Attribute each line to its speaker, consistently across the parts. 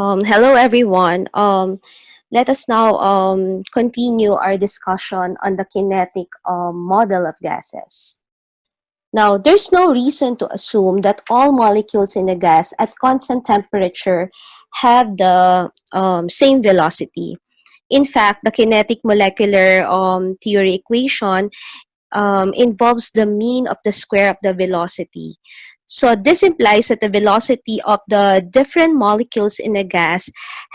Speaker 1: Hello, everyone. Let us now continue our discussion on the kinetic model of gases. Now, there's no reason to assume that all molecules in a gas at constant temperature have the same velocity. In fact, the kinetic molecular theory equation involves the mean of the square of the velocity. So this implies that the velocity of the different molecules in a gas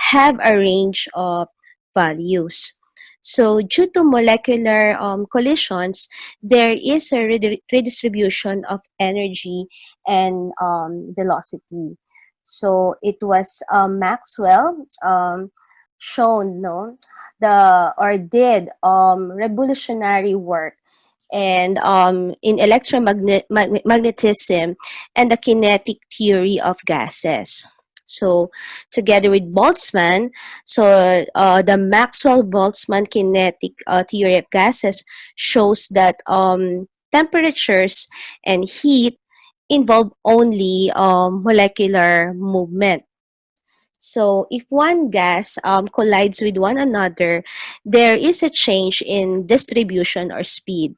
Speaker 1: have a range of values. So due to molecular collisions, there is a redistribution of energy and velocity. So it was Maxwell shown, no, the or did revolutionary work and in electromagnetism and the kinetic theory of gases. So, together with Boltzmann, the Maxwell-Boltzmann kinetic theory of gases shows that temperatures and heat involve only molecular movement. So, if one gas collides with one another, there is a change in distribution or speed.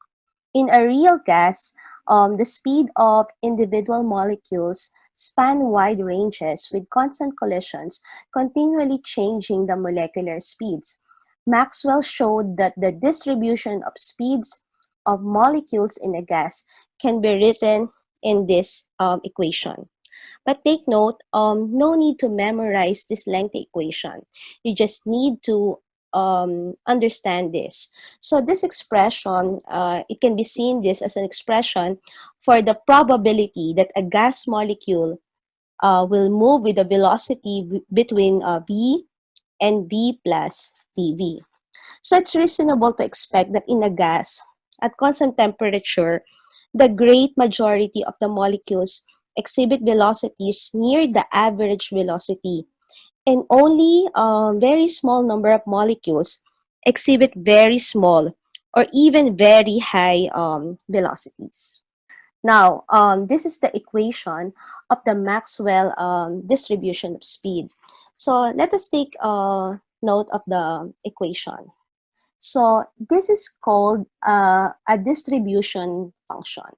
Speaker 1: In a real gas, the speed of individual molecules span wide ranges with constant collisions, continually changing the molecular speeds. Maxwell showed that the distribution of speeds of molecules in a gas can be written in this equation. But take note, no need to memorize this lengthy equation. You just need to understand this. So this expression, it can be seen this as an expression for the probability that a gas molecule will move with a velocity between v and v plus dv. So it's reasonable to expect that in a gas, at constant temperature, the great majority of the molecules exhibit velocities near the average velocity, and only a very small number of molecules exhibit very small or even very high velocities. Now, this is the equation of the Maxwell distribution of speed. So let us take note of the equation. So this is called a distribution function.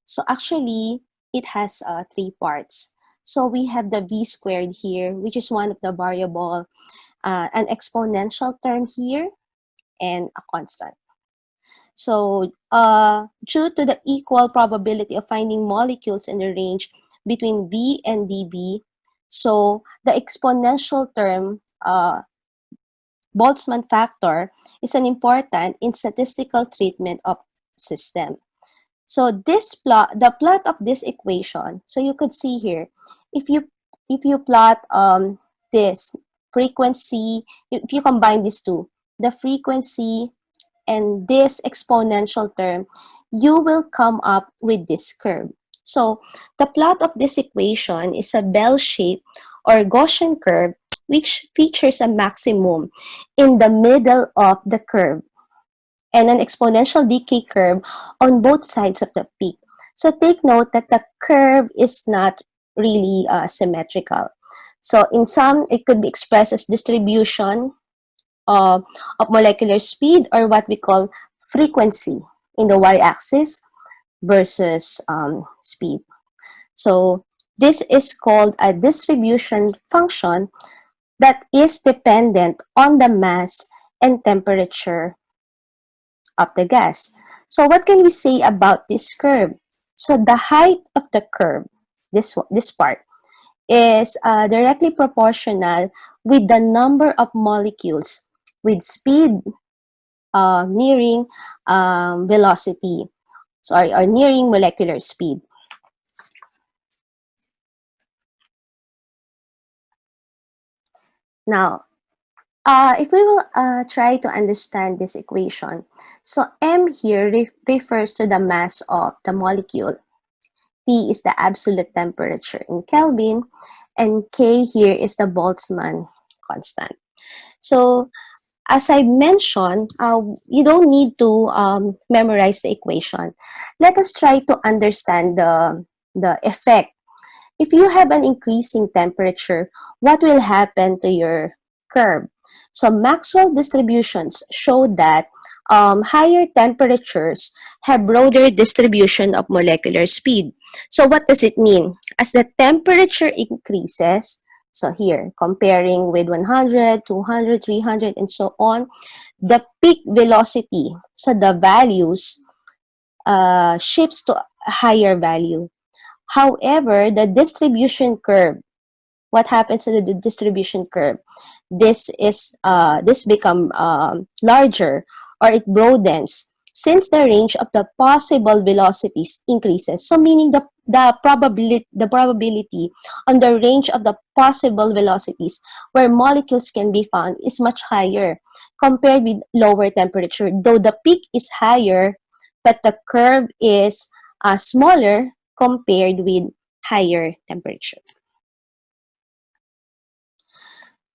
Speaker 1: So actually, it has three parts. So we have the v squared here, which is one of the variable, an exponential term here, and a constant. So due to the equal probability of finding molecules in the range between v and dv, so the exponential term, Boltzmann factor, is an important in statistical treatment of system. So this plot, the plot of this equation, so you could see here, if you plot this frequency, if you combine these two, the frequency and this exponential term, you will come up with this curve. So the plot of this equation is a bell-shaped or Gaussian curve which features a maximum in the middle of the curve and an exponential decay curve on both sides of the peak. So take note that the curve is not really symmetrical. So in some, it could be expressed as distribution of molecular speed, or what we call frequency in the y-axis versus speed. So this is called a distribution function that is dependent on the mass and temperature of the gas. So what can we say about this curve? So the height of the curve, this part, is directly proportional with the number of molecules with speed nearing velocity, or nearing molecular speed. Now, if we will try to understand this equation, so m here refers to the mass of the molecule, T is the absolute temperature in Kelvin, and K here is the Boltzmann constant. So as I mentioned, you don't need to memorize the equation. Let us try to understand the effect if you have an increasing temperature, what will happen to your curve? So Maxwell distributions show that higher temperatures have broader distribution of molecular speed. So what does it mean? As the temperature increases, so here, comparing with 100, 200, 300, and so on, the peak velocity, so the values shifts to a higher value. However, the distribution curve, what happens to the distribution curve? This become larger, or it broadens since the range of the possible velocities increases. So meaning the probability on the range of the possible velocities where molecules can be found is much higher compared with lower temperature. Though the peak is higher, but the curve is smaller compared with higher temperature.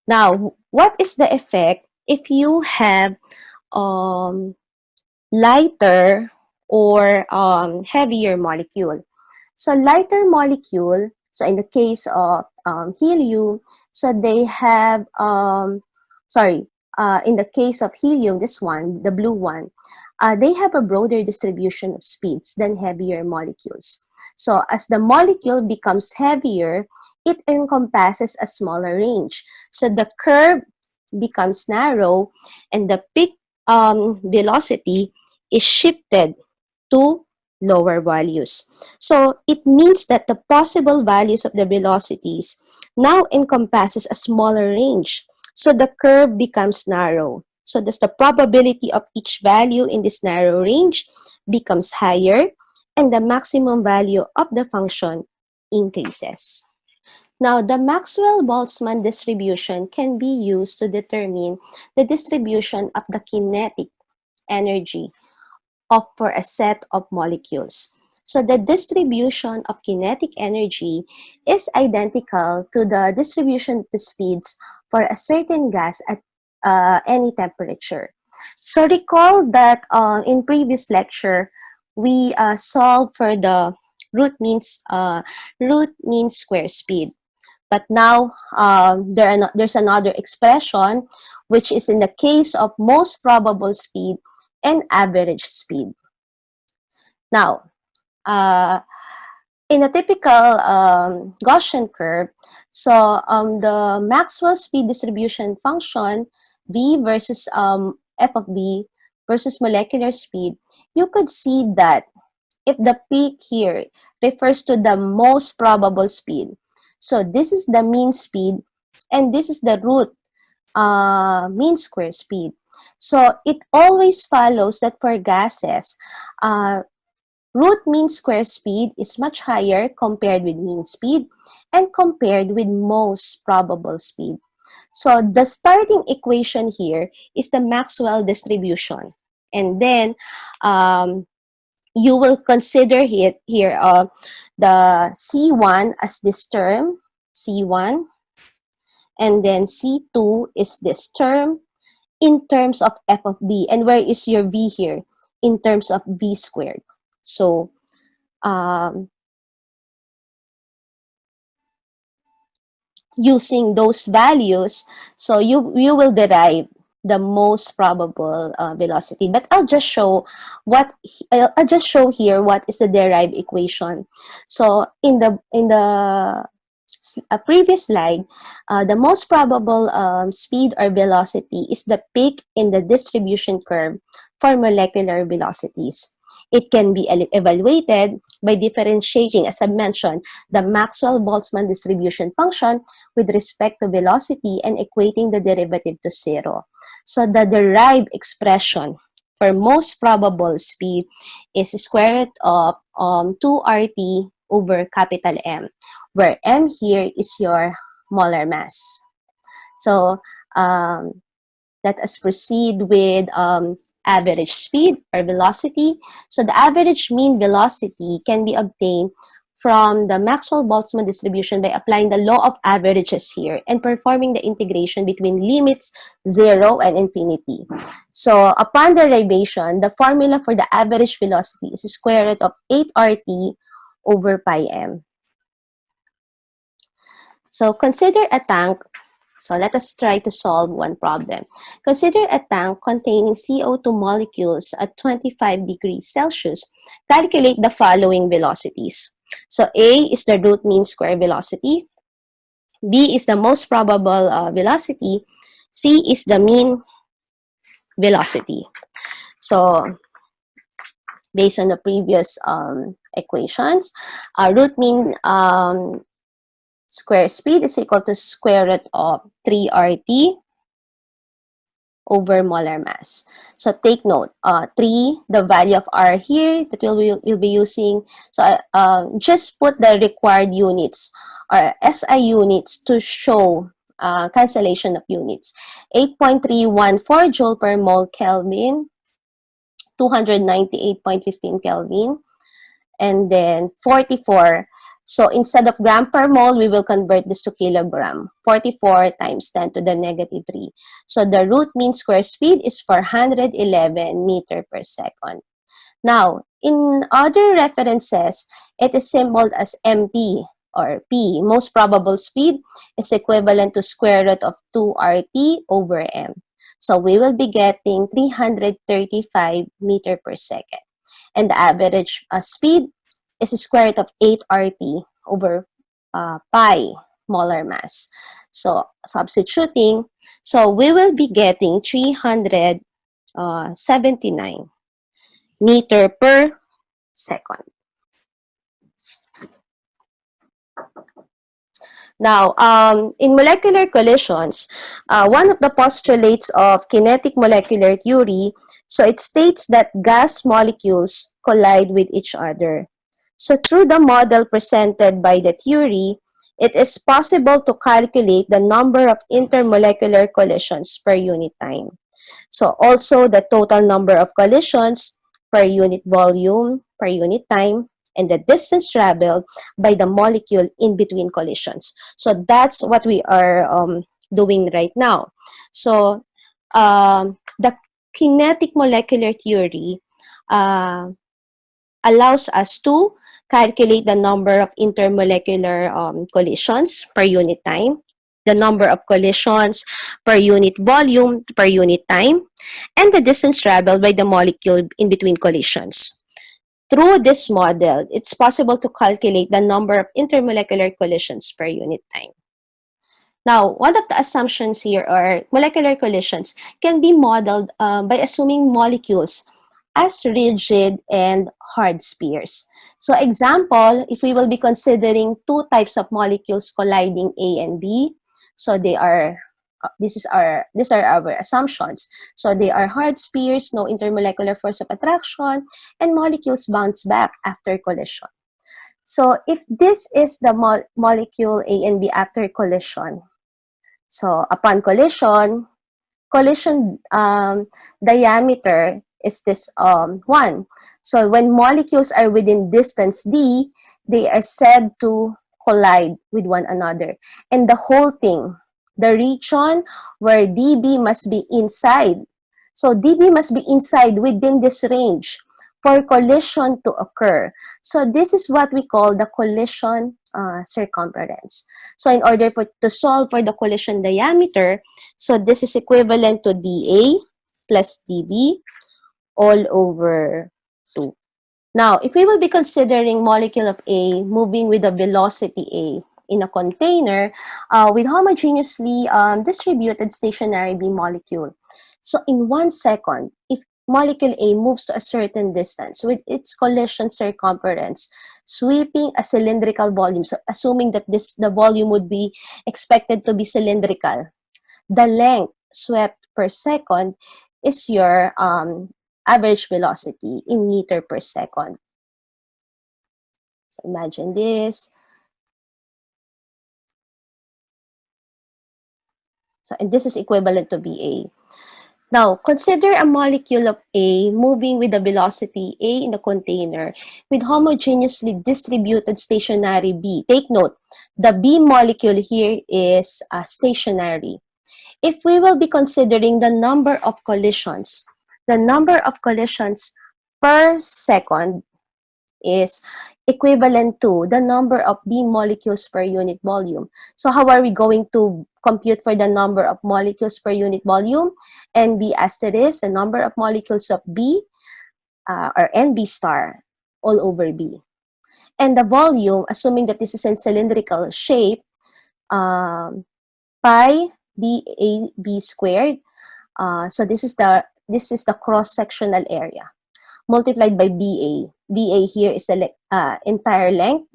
Speaker 1: Now, what is the effect if you have lighter or heavier molecule? So lighter molecule, so in the case of helium, so they have, in the case of helium, this one, the blue one, they have a broader distribution of speeds than heavier molecules. So as the molecule becomes heavier, it encompasses a smaller range. So the curve becomes narrow and the peak velocity is shifted to lower values. So it means that the possible values of the velocities now encompasses a smaller range. So the curve becomes narrow. So thus the probability of each value in this narrow range becomes higher and the maximum value of the function increases. Now, the Maxwell-Boltzmann distribution can be used to determine the distribution of the kinetic energy for a set of molecules. So the distribution of kinetic energy is identical to the distribution of the speeds for a certain gas at any temperature. So recall that in previous lecture, we solved for the root mean square speed. But now there's another expression, which is in the case of most probable speed and average speed. Now, in a typical Gaussian curve, so the Maxwell speed distribution function, V versus f of B versus molecular speed, you could see that if the peak here refers to the most probable speed, so this is the mean speed and this is the root mean square speed. So it always follows that for gases, root mean square speed is much higher compared with mean speed and compared with most probable speed. So the starting equation here is the Maxwell distribution. And then you will consider it here the C1 as this term, C1, and then C2 is this term in terms of f of B. And where is your V here? In terms of V squared. So, using those values, so you will derive the most probable velocity. But I'll just show here what is the derived equation. So in the previous slide, the most probable speed or velocity is the peak in the distribution curve for molecular velocities. It can be evaluated by differentiating, as I mentioned, the Maxwell-Boltzmann distribution function with respect to velocity and equating the derivative to zero. So the derived expression for most probable speed is square root of 2RT over capital M, where M here is your molar mass. So let us proceed with average speed or velocity. So the average mean velocity can be obtained from the Maxwell-Boltzmann distribution by applying the law of averages here and performing the integration between limits 0 and infinity. So upon derivation, the formula for the average velocity is square root of 8RT over pi m. So consider a tank. So let us try to solve one problem. Consider a tank containing CO2 molecules at 25 degrees Celsius. Calculate the following velocities. So A is the root mean square velocity. B is the most probable velocity. C is the mean velocity. So based on the previous equations, root mean square speed is equal to square root of 3RT over molar mass. So take note, 3, the value of R here that we'll be using. So just put the required units or SI units to show cancellation of units. 8.314 joule per mole Kelvin, 298.15 Kelvin, and then 44. So instead of gram per mole, we will convert this to kilogram. 44 times 10 to the negative 3. So the root mean square speed is 411 meter per second. Now, in other references, it is symbolized as MP or P. Most probable speed is equivalent to square root of 2RT over M. So we will be getting 335 meter per second. And the average speed is the square root of 8RT over pi molar mass. So substituting, so we will be getting 379 meter per second. Now, in molecular collisions, one of the postulates of kinetic molecular theory, so it states that gas molecules collide with each other. So through the model presented by the theory, it is possible to calculate the number of intermolecular collisions per unit time. So also the total number of collisions per unit volume, per unit time, and the distance traveled by the molecule in between collisions. So that's what we are doing right now. So the kinetic molecular theory allows us to calculate the number of intermolecular collisions per unit time, the number of collisions per unit volume per unit time, and the distance traveled by the molecule in between collisions. Through this model, it's possible to calculate the number of intermolecular collisions per unit time. Now, one of the assumptions here are molecular collisions can be modeled by assuming molecules as rigid and hard spheres. So example, if we will be considering two types of molecules colliding A and B, so they are these are our assumptions. So they are hard spheres, no intermolecular force of attraction, and molecules bounce back after collision. So if this is the molecule A and B after collision, so upon collision diameter is this 1. So when molecules are within distance d, they are said to collide with one another. And the whole thing, the region where dB must be inside. So dB must be inside within this range for collision to occur. So this is what we call the collision circumference. So in order to solve for the collision diameter, so this is equivalent to dA plus dB all over 2. Now, if we will be considering molecule of A moving with a velocity A in a container with homogeneously distributed stationary B molecule. So in 1 second, if molecule A moves to a certain distance with its collision circumference, sweeping a cylindrical volume, so assuming that the volume would be expected to be cylindrical, the length swept per second is your average velocity in meter per second. So imagine this. So, and this is equivalent to BA. Now, consider a molecule of A moving with a velocity A in the container with homogeneously distributed stationary B. Take note, the B molecule here is stationary. If we will be considering the number of collisions per second is equivalent to the number of B molecules per unit volume. So how are we going to compute for the number of molecules per unit volume? NB asterisk, the number of molecules of B, or NB star, all over B. And the volume, assuming that this is in cylindrical shape, pi DAB squared. So this is the cross-sectional area multiplied by BA. BA here is the entire length.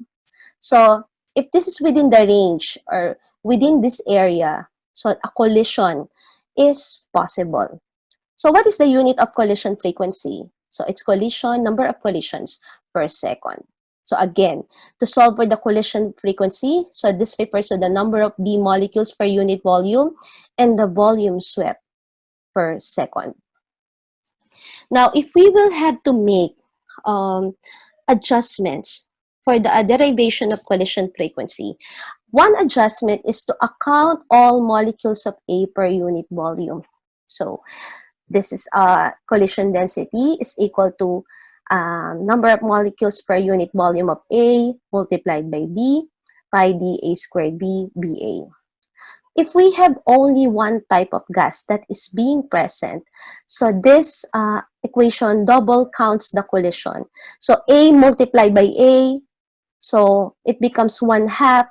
Speaker 1: So if this is within the range or within this area, so a collision is possible. So what is the unit of collision frequency? So it's collision, number of collisions per second. So again, to solve for the collision frequency, so this refers to the number of B molecules per unit volume and the volume swept per second. Now, if we will have to make adjustments for the derivation of collision frequency, one adjustment is to account all molecules of A per unit volume. So this is collision density is equal to number of molecules per unit volume of A multiplied by B, pi dA squared B, BA. If we have only one type of gas that is being present, so this equation double counts the collision. So A multiplied by A, so it becomes 1/2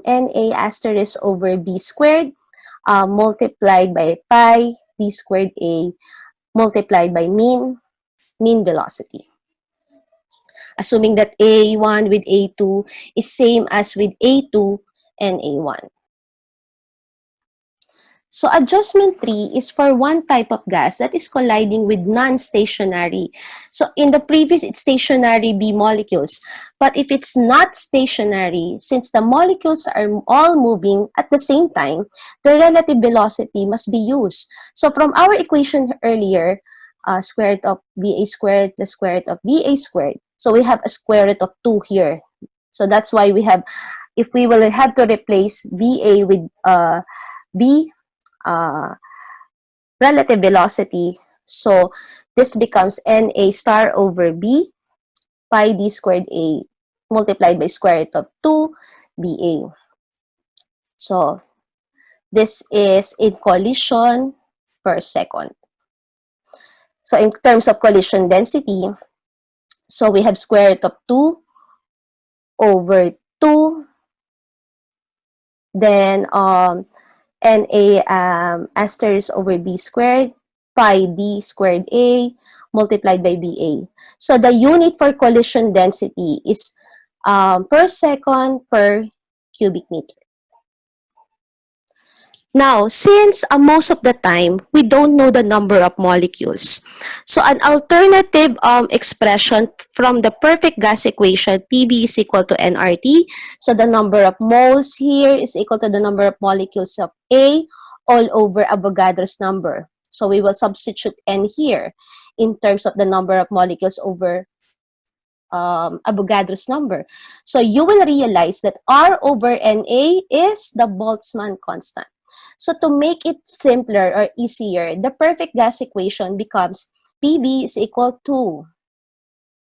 Speaker 1: NA asterisk over B squared multiplied by pi D squared A multiplied by mean velocity. Assuming that A1 with A2 is same as with A2 and A1. So adjustment 3 is for one type of gas that is colliding with non-stationary. So in the previous, it's stationary B molecules. But if it's not stationary, since the molecules are all moving at the same time, the relative velocity must be used. So from our equation earlier, square root of BA squared plus square root of BA squared. So we have a square root of 2 here. So that's why we have, if we will have to replace BA with B, relative velocity, so this becomes NA star over B pi D squared A multiplied by square root of 2 BA. So this is in collision per second. So in terms of collision density, so we have square root of 2 over 2, then NA asterisk over B squared pi D squared A multiplied by BA. So the unit for collision density is per second per cubic meter. Now, since most of the time, we don't know the number of molecules, so an alternative expression from the perfect gas equation, PB is equal to nRT. So the number of moles here is equal to the number of molecules of A all over Avogadro's number. So we will substitute N here in terms of the number of molecules over Avogadro's number. So you will realize that R over NA is the Boltzmann constant. So to make it simpler or easier, the perfect gas equation becomes PB is equal to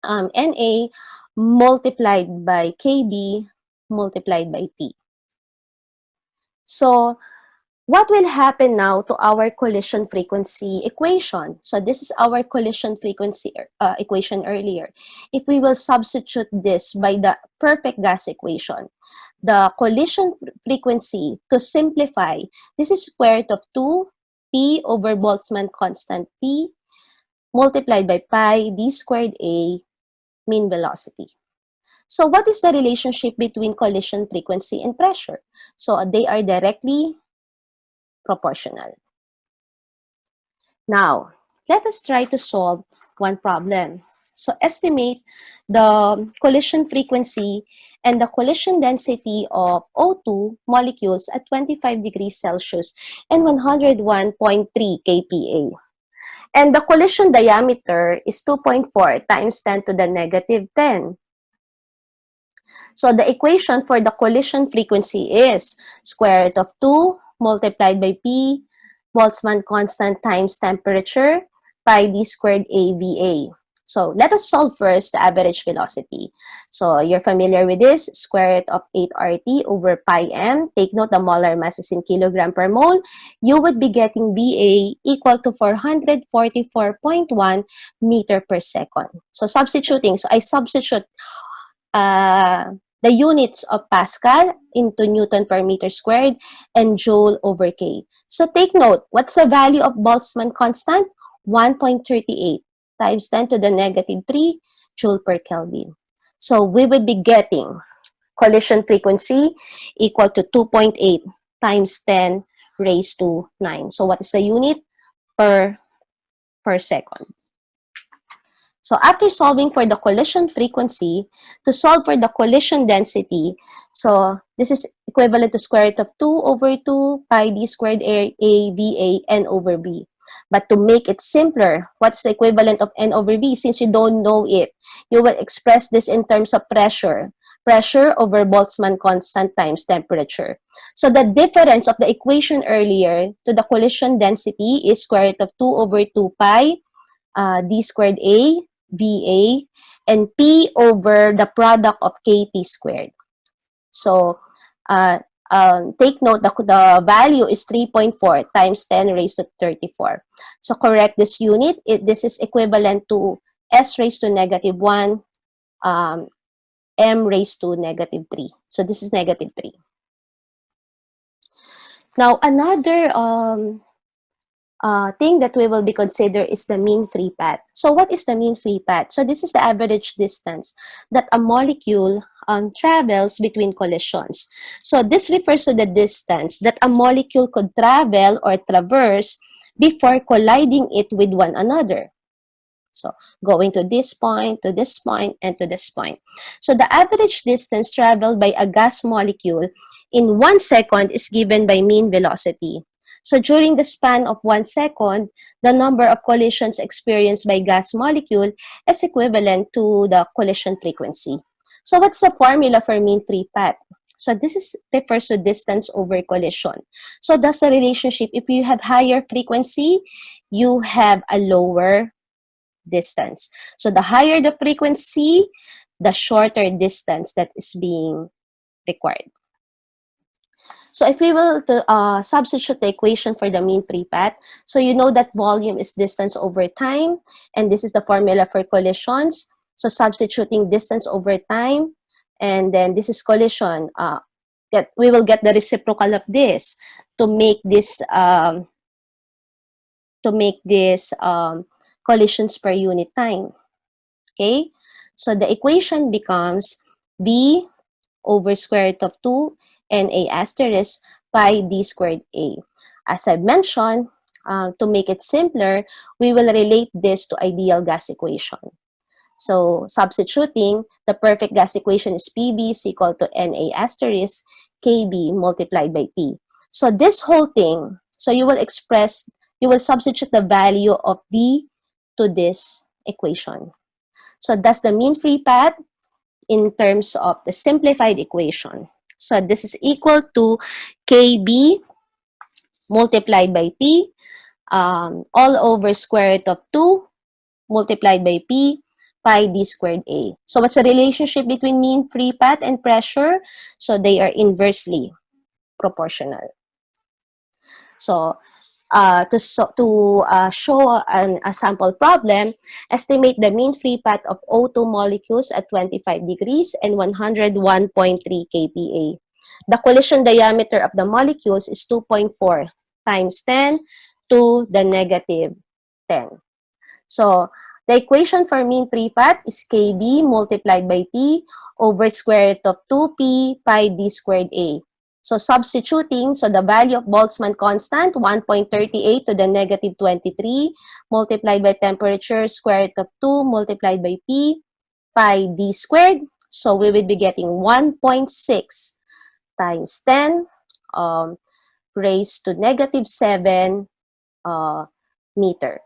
Speaker 1: NA multiplied by KB multiplied by T. So what will happen now to our collision frequency equation? So this is our collision frequency equation earlier. If we will substitute this by the perfect gas equation, the collision frequency, to simplify, this is square root of 2 P over Boltzmann constant T multiplied by pi D squared A mean velocity. So what is the relationship between collision frequency and pressure? So they are directly proportional. Now, let us try to solve one problem. So estimate the collision frequency and the collision density of O2 molecules at 25 degrees Celsius and 101.3 kPa. And the collision diameter is 2.4 times 10 to the negative 10. So the equation for the collision frequency is square root of 2 multiplied by P, Boltzmann constant times temperature, pi D squared AVA. So let us solve first the average velocity. So you're familiar with this, square root of 8RT over pi m. Take note the molar mass is in kilogram per mole. You would be getting BA equal to 444.1 meter per second. So substituting, so I substitute the units of Pascal into Newton per meter squared and Joule over K. So take note, what's the value of Boltzmann constant? 1.38 times 10 to the negative 3 Joule per Kelvin. So we would be getting collision frequency equal to 2.8 times 10 raised to 9. So what is the unit? Per second. So after solving for the collision frequency, to solve for the collision density, so this is equivalent to square root of 2 over 2 pi d squared A VA n over B. But to make it simpler, what's the equivalent of n over B? Since you don't know it, you will express this in terms of pressure. Pressure over Boltzmann constant times temperature. So the difference of the equation earlier to the collision density is square root of 2 over 2 pi d squared A VA and P over the product of KT squared. So take note the value is 3.4 times 10 raised to 34. So correct this unit. This is equivalent to S raised to negative 1, M raised to negative 3. So this is negative 3. Now another thing that we will be consider is the mean free path. So what is the mean free path? So this is the average distance that a molecule travels between collisions. So this refers to the distance that a molecule could travel or traverse before colliding it with one another. So going to this point, and to this point. So the average distance traveled by a gas molecule in 1 second is given by mean velocity. So during the span of 1 second, the number of collisions experienced by gas molecule is equivalent to the collision frequency. So what's the formula for mean free path? So this refers to distance over collision. So that's the relationship. If you have higher frequency, you have a lower distance. So the higher the frequency, the shorter distance that is being required. So if we will substitute the equation for the mean free path, so you know that volume is distance over time, and this is the formula for collisions. So substituting distance over time, and then this is collision. We will get the reciprocal of this to make this collisions per unit time. Okay, so the equation becomes B over square root of 2 NA asterisk pi d squared A. As I mentioned, to make it simpler, we will relate this to ideal gas equation. So substituting, the perfect gas equation is PB is equal to NA asterisk KB multiplied by T. So this whole thing, so you will substitute the value of B to this equation. So that's the mean free path in terms of the simplified equation. So this is equal to KB multiplied by T all over square root of 2 multiplied by P pi d squared A. So what's the relationship between mean free path and pressure? So they are inversely proportional. So to show a sample problem, estimate the mean free path of O2 molecules at 25 degrees and 101.3 kPa. The collision diameter of the molecules is 2.4 times 10 to the negative 10. So the equation for mean free path is Kb multiplied by T over square root of 2p pi d squared A. So substituting, so the value of Boltzmann constant, 1.38 to the negative 23, multiplied by temperature, square root of 2, multiplied by P, pi d squared. So we will be getting 1.6 times 10 raised to negative 7 meter.